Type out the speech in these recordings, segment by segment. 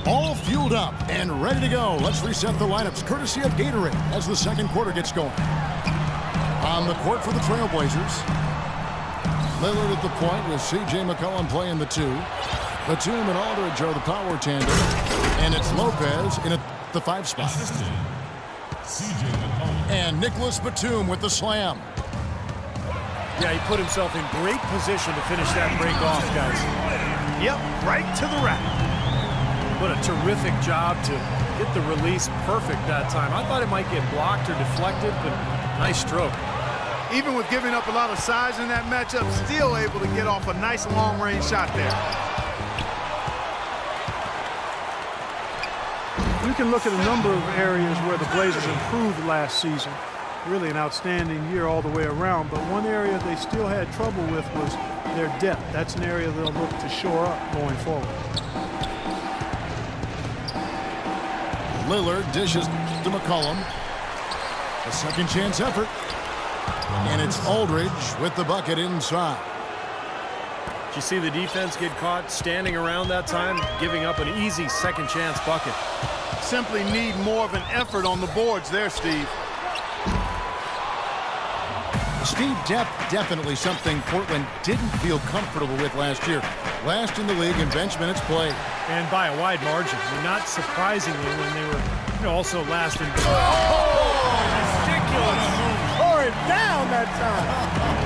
All fueled up and ready to go. Let's reset the lineups courtesy of Gatorade as the second quarter gets going. On the court for the Trailblazers, Lillard at the point with C.J. McCollum playing the 2. Batum and Aldridge are the power tandem, and it's Lopez in the 5 spot. And Nicholas Batum with the slam. Yeah, he put himself in great position to finish that break off, guys. Yep, right to the rack. What a terrific job to get the release perfect that time. I thought it might get blocked or deflected, but nice stroke. Even with giving up a lot of size in that matchup, still able to get off a nice long-range shot there. You can look at a number of areas where the Blazers improved last season. Really an outstanding year all the way around, but one area they still had trouble with was their depth. That's an area they'll look to shore up going forward. Lillard dishes to McCollum. A second chance effort. And it's Aldridge with the bucket inside. Did you see the defense get caught standing around that time, giving up an easy second chance bucket? Simply need more of an effort on the boards there, Steve. Steve, depth definitely something Portland didn't feel comfortable with last year. Last in the league in bench minutes played. And by a wide margin. I mean, not surprisingly when they were, also last in. Oh, ridiculous. Tore it down that time.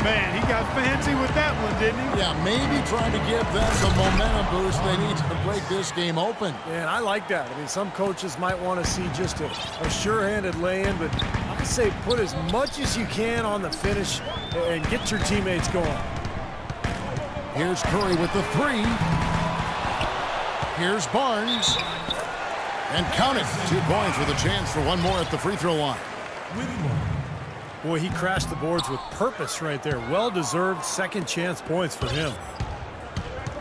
Man, he got fancy with that one, didn't he? Yeah, maybe trying to give them the momentum boost they need to break this game open. Man, I like that. I mean, some coaches might want to see just a sure-handed lay-in, but I say put as much as you can on the finish and get your teammates going. Here's Curry with the 3. Here's Barnes. And count it. 2 points with a chance for one more at the free throw line. Boy, he crashed the boards with purpose right there. Well-deserved second chance points for him.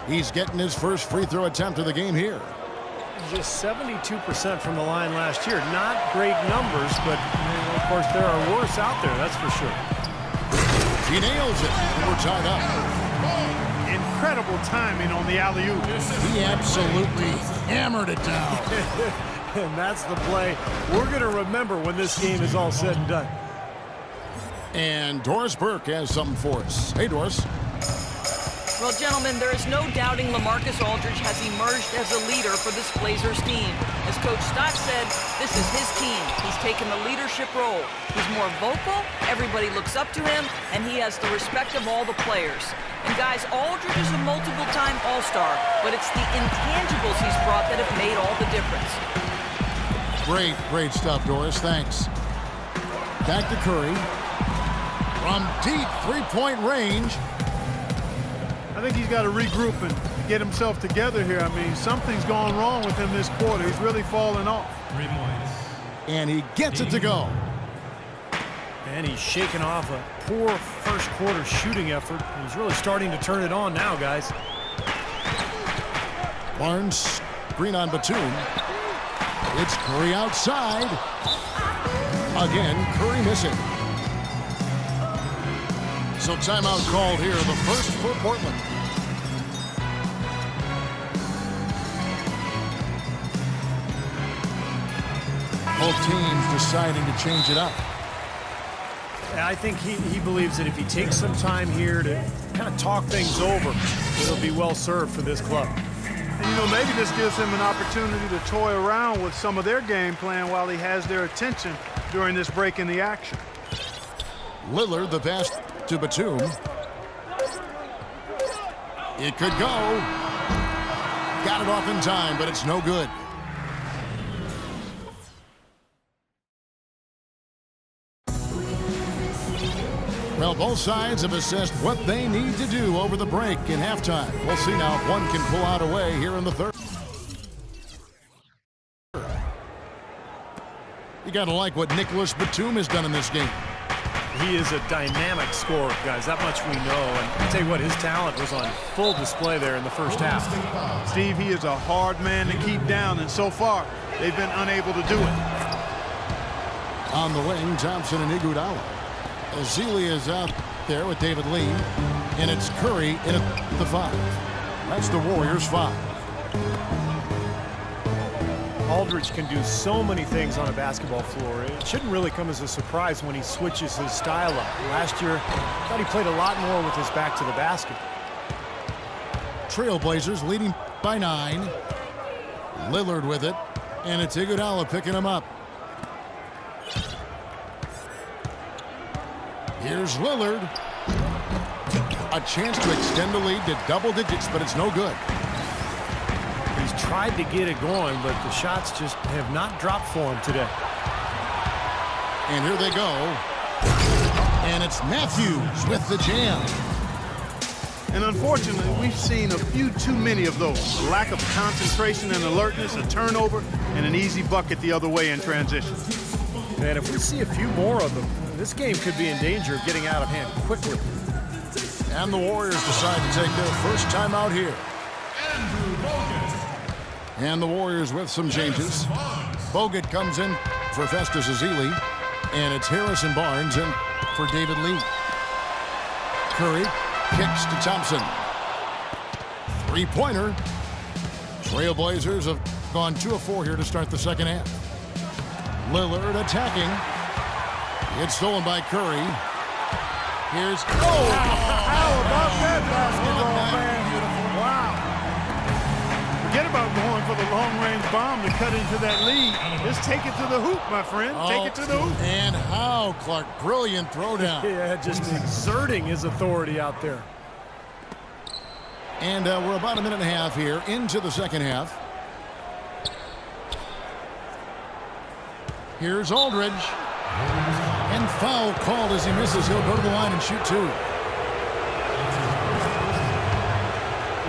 He's getting his first free throw attempt of the game here. Just 72% from the line last year. Not great numbers, but of course there are worse out there, that's for sure. He nails it, and we're tied up. Incredible timing on the alley-oop. He absolutely hammered it down. And that's the play we're going to remember when this game is all said and done. And Doris Burke has something for us. Hey, Doris. Well, gentlemen, there is no doubting LaMarcus Aldridge has emerged as a leader for this Blazers team. As Coach Stott said, this is his team. He's taken the leadership role. He's more vocal, everybody looks up to him, and he has the respect of all the players. And guys, Aldridge is a multiple-time All-Star, but it's the intangibles he's brought that have made all the difference. Great stuff, Doris. Thanks. Back to Curry. From deep three-point range. I think he's got to regroup and get himself together here. I mean, something's gone wrong with him this quarter. He's really fallen off. 3 points. And he gets it to go. And he's shaking off a poor first quarter shooting effort. He's really starting to turn it on now, guys. Barnes, screen on Batum. It's Curry outside. Again, Curry missing. So timeout called here, the first for Portland. Both teams deciding to change it up. I think he believes that if he takes some time here to kind of talk things over, it'll be well served for this club. And, maybe this gives him an opportunity to toy around with some of their game plan while he has their attention during this break in the action. Lillard, the pass to Batum. It could go. Got it off in time, but it's no good. Well, both sides have assessed what they need to do over the break in halftime. We'll see now if one can pull out a way here in the third. You got to like what Nicholas Batum has done in this game. He is a dynamic scorer, guys. That much we know. And I'll tell you what, his talent was on full display there in the first half. Steve, he is a hard man to keep down, and so far, they've been unable to do it. On the wing, Thompson and Iguodala. Ezeli is out there with David Lee. And it's Curry in at the 5. That's the Warriors' 5. Aldridge can do so many things on a basketball floor. It shouldn't really come as a surprise when he switches his style up. Last year, I thought he played a lot more with his back to the basket. Trailblazers leading by 9. Lillard with it, and it's Iguodala picking him up. Here's Lillard. A chance to extend the lead to double digits, but it's no good. He's tried to get it going, but the shots just have not dropped for him today. And here they go. And it's Matthews with the jam. And unfortunately, we've seen a few too many of those. A lack of concentration and alertness, a turnover, and an easy bucket the other way in transition. And if we see a few more of them, this game could be in danger of getting out of hand quickly. And the Warriors decide to take their first time out here. And the Warriors with some changes. Bogut comes in for Festus Ezeli. And it's Harrison Barnes in for David Lee. Curry kicks to Thompson. Three-pointer. Trailblazers have gone 2 of 4 here to start the second half. Lillard attacking. It's stolen by Curry. Here's... How about that basketball, man? Wow. Forget about going for the long-range bomb to cut into that lead. Just take it to the hoop, my friend. Take it to the hoop. And how, Clark. Brilliant throwdown. Yeah, just exerting his authority out there. And we're about a minute and a half here into the second half. Here's Aldridge. And foul called as he misses. He'll go to the line and shoot 2. You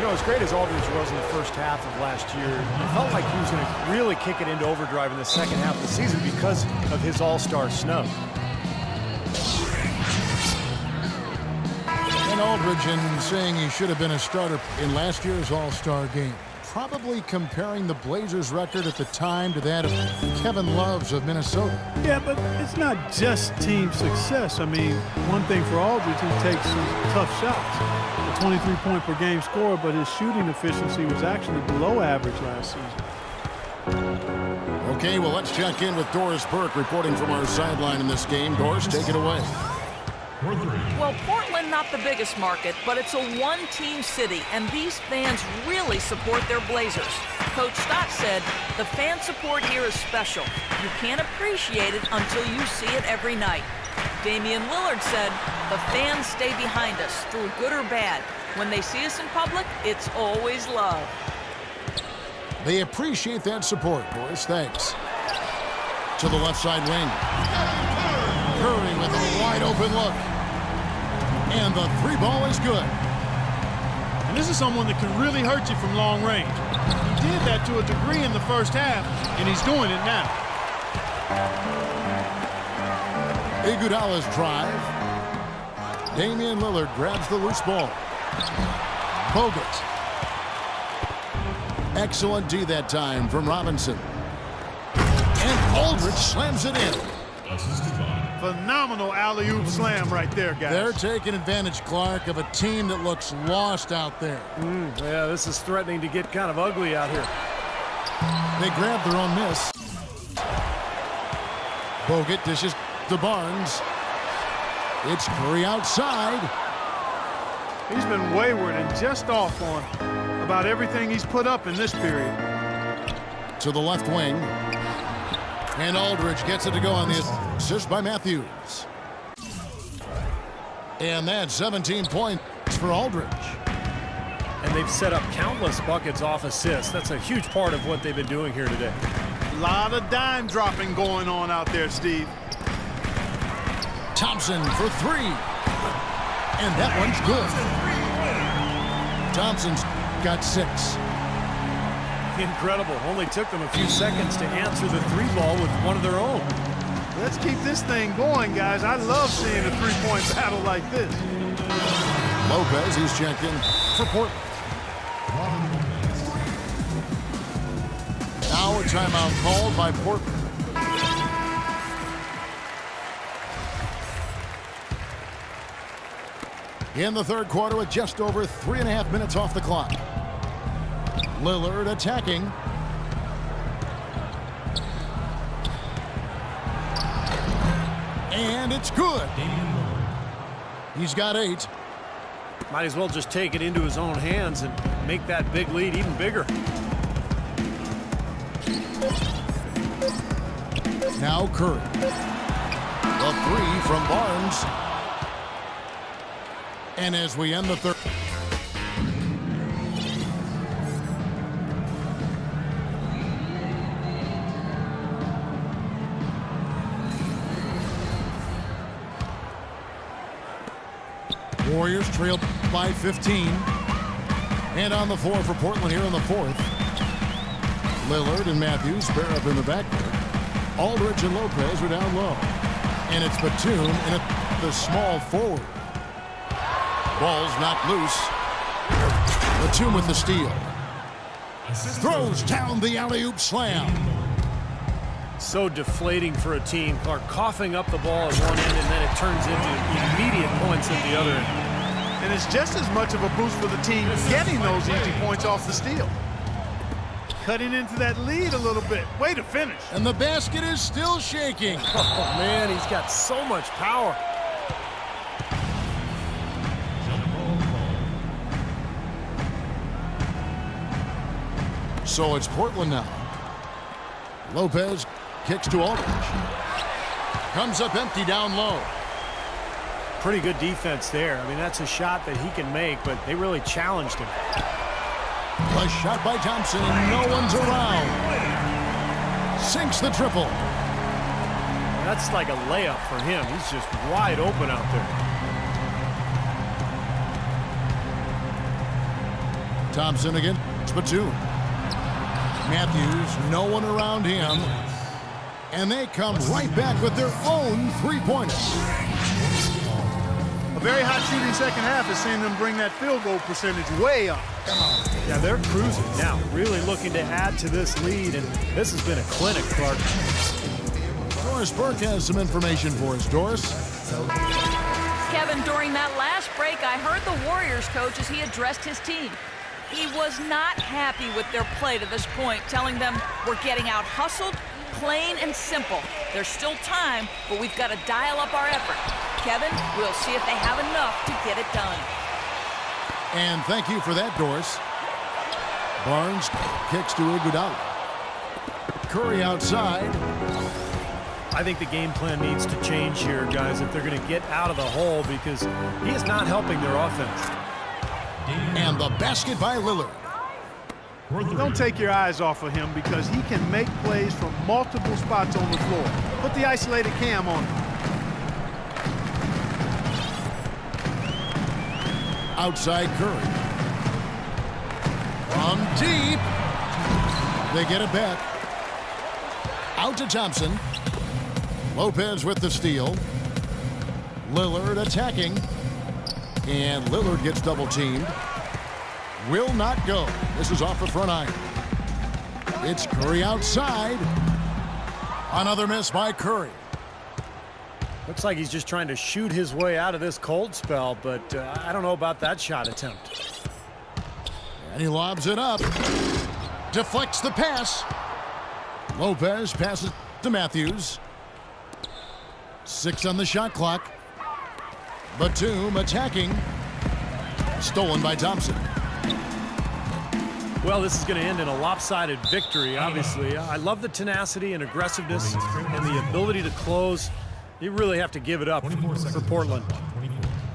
know, as great as Aldridge was in the first half of last year, it felt like he was going to really kick it into overdrive in the second half of the season because of his all-star snub. And Aldridge, in saying he should have been a starter in last year's All-Star game, probably comparing the Blazers' record at the time to that of Kevin Love's of Minnesota. Yeah, but it's not just team success. I mean, one thing for Aldridge, he takes some tough shots. A 23-point per game scorer, but his shooting efficiency was actually below average last season. Okay, well, let's check in with Doris Burke reporting from our sideline in this game. Doris, take it away. Well, Portland not the biggest market, but it's a one-team city, and these fans really support their Blazers. Coach Stott said, the fan support here is special. You can't appreciate it until you see it every night. Damian Lillard said, the fans stay behind us, through good or bad. When they see us in public, it's always love. They appreciate that support, Doris. Thanks. To the left side wing. Curry with a wide open look. And the 3 ball is good. And this is someone that can really hurt you from long range. He did that to a degree in the first half, and he's doing it now. Iguodala's drive. Damian Lillard grabs the loose ball. Bogut. Excellent D that time from Robinson. And Aldridge slams it in. Phenomenal alley-oop slam right there, guys. They're taking advantage, Clark, of a team that looks lost out there. Yeah, this is threatening to get kind of ugly out here. They grab their own miss. Bogut dishes to Barnes. It's Curry outside. He's been wayward and just off on about everything he's put up in this period. To the left wing. And Aldridge gets it to go on the assist by Matthews. And that's 17 points for Aldridge. And they've set up countless buckets off assists. That's a huge part of what they've been doing here today. A lot of dime dropping going on out there, Steve. Thompson for 3. And that one's good. Thompson's got 6. Incredible. Only took them a few seconds to answer the 3 ball with one of their own. Let's keep this thing going, guys. I love seeing a 3-point battle like this. Lopez, he's checked in for Portland. Now a timeout called by Portland. in the third quarter with just over 3.5 minutes off the clock. Lillard attacking. And it's good. He's got 8. Might as well just take it into his own hands and make that big lead even bigger. Now Curry. The 3 from Barnes. And as we end the third. Warriors trail by 15. And on the floor for Portland here in the fourth. Lillard and Matthews pair up in the backcourt. Aldridge and Lopez are down low. And it's Batum in the small forward. Ball's knocked loose. Batum with the steal. Throws down the alley-oop slam. So deflating for a team. Clark coughing up the ball at one end, and then it turns into immediate points at the other end. And it's just as much of a boost for the team getting those easy points off the steal. Cutting into that lead a little bit. Way to finish. And the basket is still shaking. Oh, man, he's got so much power. So it's Portland now. Lopez kicks to Aldridge. Comes up empty down low. Pretty good defense there. I mean, that's a shot that he can make, but they really challenged him. A shot by Thompson, and no one's around. Sinks the triple. That's like a layup for him. He's just wide open out there. Thompson again. It's Batum. Matthews, no one around him. And they come right back with their own three-pointer. A very hot shooting second half has seen them bring that field goal percentage way up. Yeah, they're cruising now, really looking to add to this lead, and this has been a clinic, Clark. Doris Burke has some information for us. Doris? Kevin, during that last break, I heard the Warriors coach as he addressed his team. He was not happy with their play to this point, telling them we're getting out hustled, plain and simple. There's still time, but we've got to dial up our effort. Kevin, we'll see if they have enough to get it done. And thank you for that, Doris. Barnes kicks to Iguodala. Curry outside. I think the game plan needs to change here, guys, if they're going to get out of the hole, because he is not helping their offense. And the basket by Lillard. Don't take your eyes off of him because he can make plays from multiple spots on the floor. Put the isolated cam on him. Outside Curry. From deep. They get it back. Out to Thompson. Lopez with the steal. Lillard attacking. And Lillard gets double teamed. Will not go. This is off the front iron. It's Curry outside. Another miss by Curry. Looks like he's just trying to shoot his way out of this cold spell, but I don't know about that shot attempt. And he lobs it up. Deflects the pass. Lopez passes to Matthews. 6 on the shot clock. Batum attacking. Stolen by Thompson. Well, this is going to end in a lopsided victory, obviously. I love the tenacity and aggressiveness and the ability to close. You really have to give it up for Portland.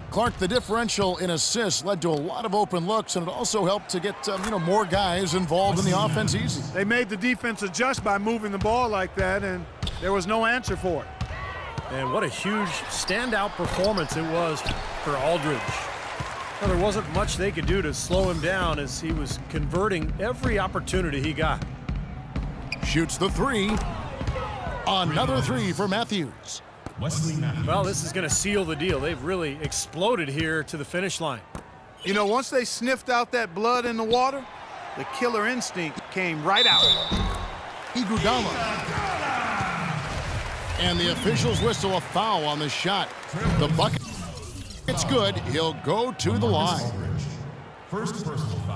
Clark, the differential in assists led to a lot of open looks, and it also helped to get more guys involved in the offense easy. They made the defense adjust by moving the ball like that, and there was no answer for it. And what a huge standout performance it was for Aldridge. Well, there wasn't much they could do to slow him down as he was converting every opportunity he got. Shoots the 3. Another 3 for Matthews. Well, this is going to seal the deal. They've really exploded here to the finish line. You know, once they sniffed out that blood in the water, the killer instinct came right out. Iguodala. And the officials whistle a foul on the shot. The bucket It's good. He'll go to the line. First personal foul.